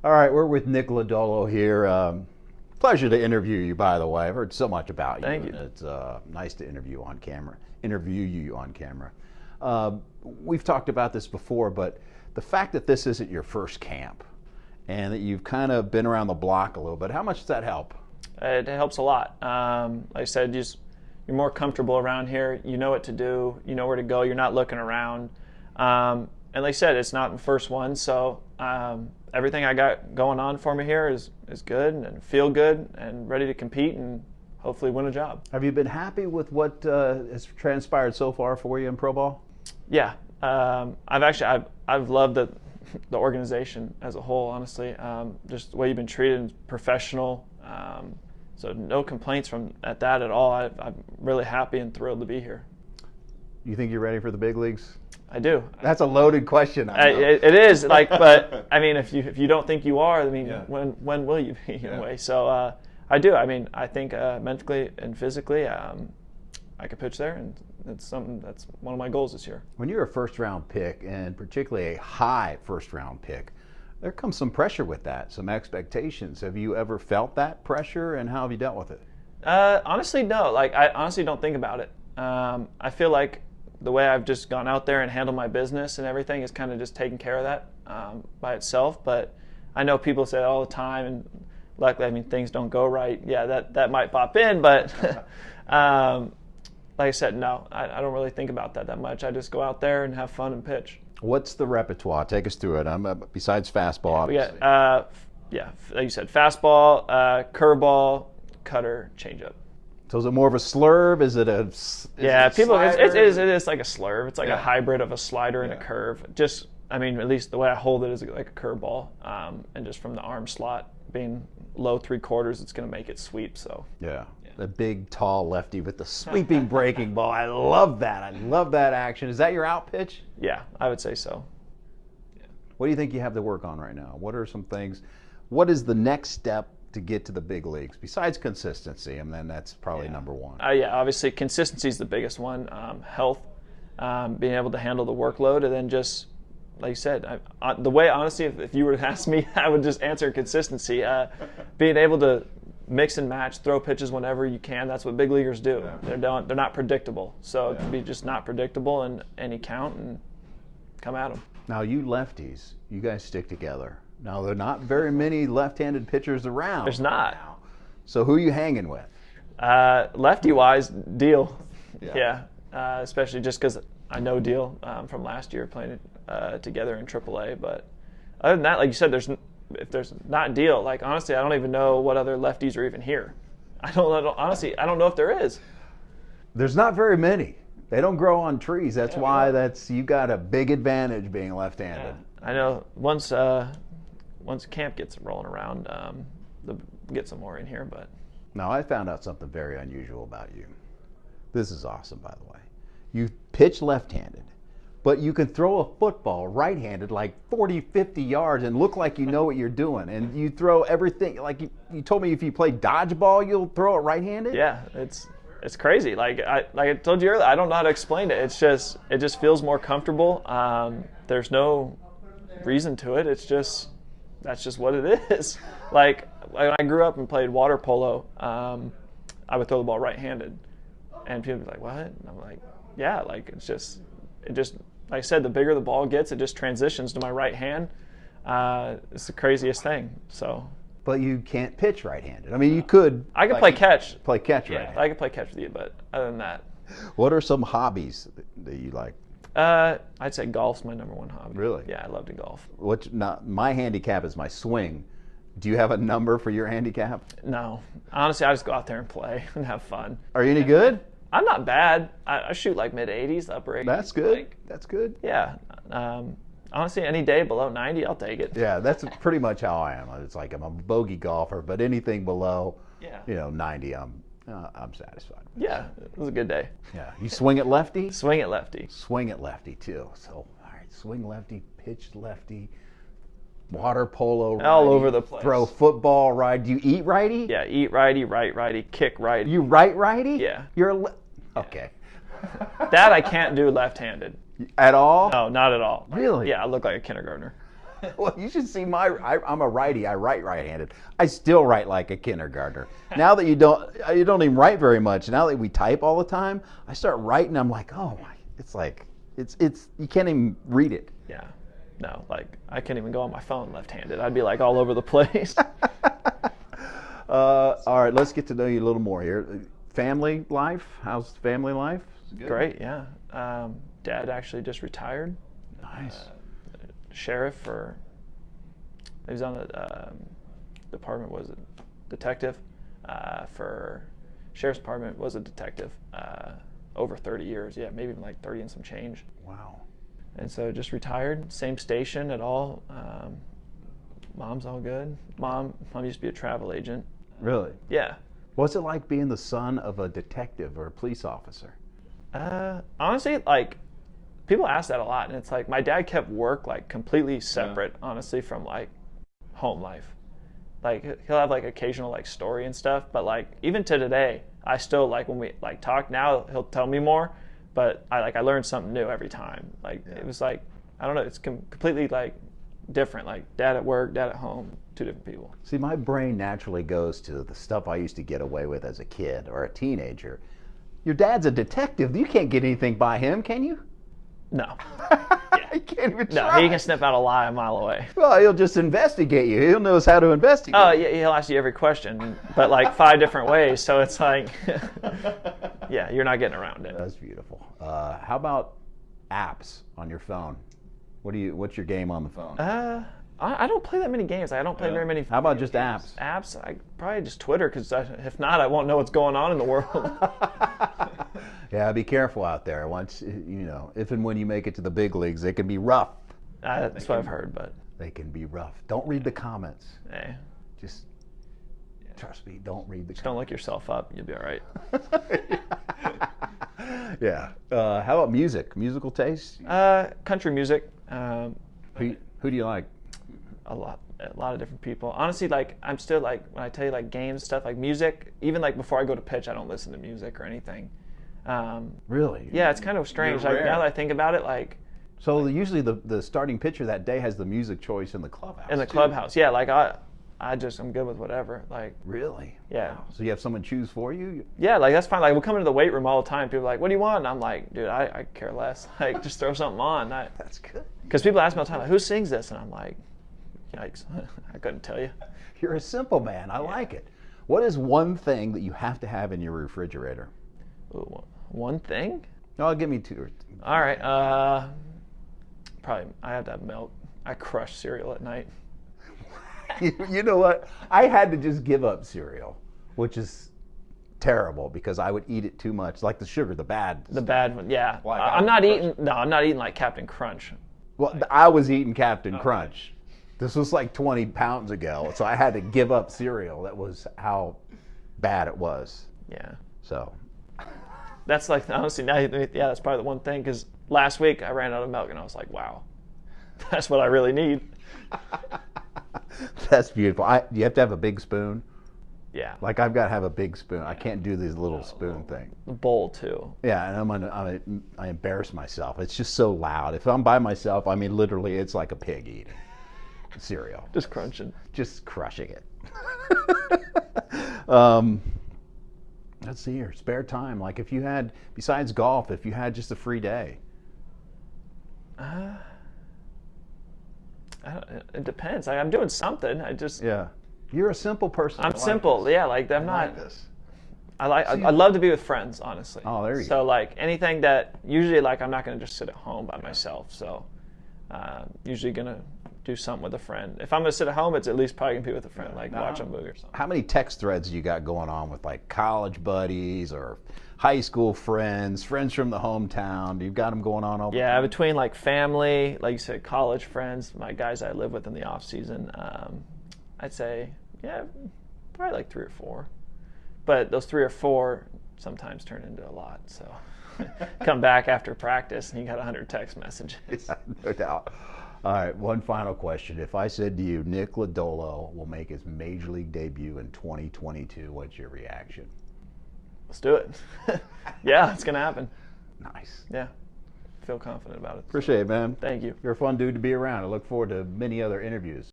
All right, we're with Nick Lodolo here. Pleasure to interview you, by the way. I've heard so much about you. Thank you. It's nice to interview you on camera. We've talked about this before, but the fact that this isn't your first camp and that you've kind of been around the block a little bit, how much does that help? It helps a lot. Like I said, you're more comfortable around here. You know what to do. You know where to go. You're not looking around. And like I said, it's not the first one, so everything I got going on for me here is good and feel good and ready to compete and hopefully win a job. Have you been happy with what has transpired so far for you in pro ball? Yeah, I've loved the organization as a whole. Honestly, just the way you've been treated, professional. So no complaints at that at all. I'm really happy and thrilled to be here. You think you're ready for the big leagues? I do. That's a loaded question. I know. It is, but I mean, if you don't think you are, I mean, yeah. when will you be in a way? So I do. I mean, I think mentally and physically, I could pitch there, and that's one of my goals this year. When you're a first-round pick, and particularly a high first-round pick, there comes some pressure with that, some expectations. Have you ever felt that pressure, and how have you dealt with it? Honestly, no. Like, I honestly don't think about it. I feel like the way I've just gone out there and handled my business and everything is kind of just taking care of that by itself. But I know people say it all the time, and luckily, I mean, things don't go right. Yeah, that might pop in, but like I said, no, I don't really think about that much. I just go out there and have fun and pitch. What's the repertoire? Take us through it. Besides fastball, obviously. We got, like you said, fastball, curveball, cutter, changeup. So is it more of a slurve? Is it a it is like a slurve. It's like Yeah. a hybrid of a slider and a curve. Just, I mean, at least the way I hold it is like a curveball, and just from the arm slot being low 3/4, it's going to make it sweep. So yeah. The big, tall lefty with the sweeping breaking ball. I love that. I love that action. Is that your out pitch? yeah, I would say so. What do you think you have to work on right now? What are some things? What is the next step to get to the big leagues besides consistency? And then that's probably number one. Yeah, obviously consistency is the biggest one. Health, being able to handle the workload, and then just like you said, the way honestly, if you were to ask me, I would just answer consistency. Being able to mix and match, throw pitches whenever you can. That's what big leaguers do. Yeah. They're not predictable. So to be just not predictable in any count and come at them. Now you lefties, you guys stick together. Now there are not very many left-handed pitchers around. There's not. Now. So who are you hanging with? Lefty-wise, Deal. Yeah. Especially just because I know Deal from last year playing together in AAA. But other than that, like you said, if there's not Deal, like honestly, I don't even know what other lefties are even here. Honestly, I don't know if there is. There's not very many. They don't grow on trees. That's why you got a big advantage being left-handed. Yeah. I know once camp gets rolling around, they'll get some more in here. But now I found out something very unusual about you. This is awesome, by the way. You pitch left-handed, but you can throw a football right-handed like 40, 50 yards and look like you know what you're doing. And you throw everything, like you told me if you play dodgeball, you'll throw it right-handed? Yeah, it's crazy. Like I told you earlier, I don't know how to explain it. It just feels more comfortable. There's no reason to it. That's just what it is. Like when I grew up and played water polo, I would throw the ball right-handed. And people would be like, what? And I'm like, yeah, like it just like I said, the bigger the ball gets, it just transitions to my right hand. It's the craziest thing. So. But you can't pitch right-handed. I mean, you could. I could play catch. Play catch, yeah, right? I could play catch with you, but other than that. What are some hobbies that you like? I'd say golf's my number one hobby. Really? Yeah, I love to golf. My handicap is my swing. Do you have a number for your handicap? No. Honestly, I just go out there and play and have fun. Are you any good? I'm not bad. I shoot like mid-80s, upper 80s. That's good. That's good. Yeah. Honestly, any day below 90, I'll take it. Yeah, that's pretty much how I am. It's like I'm a bogey golfer, but anything below, 90, I'm satisfied. Yeah, it was a good day. Yeah. You swing it lefty? Swing it lefty. Swing it lefty, too. So, all right, swing lefty, pitch lefty, water polo righty, all over the place. Throw football right. Do you eat righty? Yeah, eat righty, right righty, kick righty. You righty? Yeah. You're okay. That I can't do left-handed. At all? No, not at all. Really? Yeah, I look like a kindergartner. Well, you should see I'm a righty. I write right-handed. I still write like a kindergartner. Now that you don't even write very much. Now that we type all the time, I start writing. I'm like, oh my, it's like, it's you can't even read it. Yeah. No, like I can't even go on my phone left-handed. I'd be like all over the place. All right, let's get to know you a little more here. Family life? How's family life? Good. Great, yeah. Dad actually just retired. Nice. Sheriff he was on the department, was a detective. For Sheriff's Department, was a detective over 30 years. Yeah, maybe even like 30 and some change. Wow. And so just retired, same station at all. Mom's all good. Mom used to be a travel agent. Really? Yeah. What's it like being the son of a detective or a police officer? Honestly, like, people ask that a lot, and it's like my dad kept work like completely separate, honestly, from like home life. Like he'll have like occasional like story and stuff, but like even to today, I still like when we like talk now, he'll tell me more, but I learned something new every time. Like it was like, I don't know, it's completely like different. Like dad at work, dad at home, two different people. See, my brain naturally goes to the stuff I used to get away with as a kid or a teenager. Your dad's a detective. You can't get anything by him, can you? No. He can't even No, try. he can sniff out a lie a mile away. Well, he'll just investigate you. He'll know how to investigate. Oh, yeah, he'll ask you every question, but like 5 different ways. So it's like, yeah, you're not getting around it. That's beautiful. How about apps on your phone? What's your game on the phone? I don't play that many games. I don't play very many. How about just apps? Apps, I probably just Twitter, because if not, I won't know what's going on in the world. Yeah, be careful out there. Once if and when you make it to the big leagues, they can be rough. That's what I've heard, but They can be rough. Don't read the comments. hey, Just trust me. Don't read the don't comments. look yourself up. You'll be all right. Yeah. How about music? Musical taste? Country music. Who do you like? A lot of different people. Honestly, like I'm still like, when I tell you like games stuff, like music, even like before I go to pitch, I don't listen to music or anything. Really? Yeah, it's kind of strange. You're Like rare. now that I think about it, like So usually the starting pitcher that day has the music choice in the clubhouse. in the too. clubhouse, yeah, like I'm good with whatever. Like Really? yeah, So you have someone choose for you? yeah, like that's fine. Like we'll come into the weight room all the time. People are like, "What do you want?" And I'm like, "Dude, I care less. Like just throw something on." That's good. Because people ask me all the time, like, "Who sings this?" And I'm like, "Yikes, I couldn't tell you." You're a simple man. I like it. What is one thing that you have to have in your refrigerator? Ooh, one thing. Oh, give me two. All right. Probably I have to have milk. I crush cereal at night. You know what? I had to just give up cereal, which is terrible because I would eat it too much, like the sugar, the bad. The bad one, yeah. Like I'm not eating. No, I'm not eating like Captain Crunch. Well, I was eating Captain Crunch. This was like 20 pounds ago, so I had to give up cereal. That was how bad it was. Yeah. So, That's like, honestly, now, yeah, that's probably the one thing, because last week I ran out of milk and I was like, wow, that's what I really need. that's beautiful. You have to have a big spoon. Yeah. Like I've got to have a big spoon. I can't do these little spoon thing. The bowl, too. Yeah, and I embarrass myself. It's just so loud. If I'm by myself, I mean, literally, it's like a pig eating cereal. Just crunching. Just crushing it. Let's see here. Spare time. Like if you had, besides golf, if you had just a free day. It depends. Like, I'm doing something. Yeah. You're a simple person. I'm simple. Yeah, like I'm I not. like this. I love to be with friends, honestly. Oh, there you So go. like anything that usually like I'm not gonna just sit at home by myself. So usually gonna do something with a friend. If I'm gonna sit at home, it's at least probably gonna be with a friend, like watch a movie or something. How many text threads you got going on with like college buddies or high school friends, friends from the hometown? You've got them going on all the Yeah, time? between like family, like you said, college friends, my guys I live with in the off season, I'd say probably like 3 or 4. But those 3 or 4 sometimes turn into a lot. So come back after practice and you got 100 text messages. Yeah, no doubt. All right, one final question. If I said to you, Nick Lodolo will make his major league debut in 2022, what's your reaction? Let's do it. Yeah, it's gonna happen. Nice. Yeah. feel confident about it. Appreciate it, man. Thank you. You're a fun dude to be around. I look forward to many other interviews.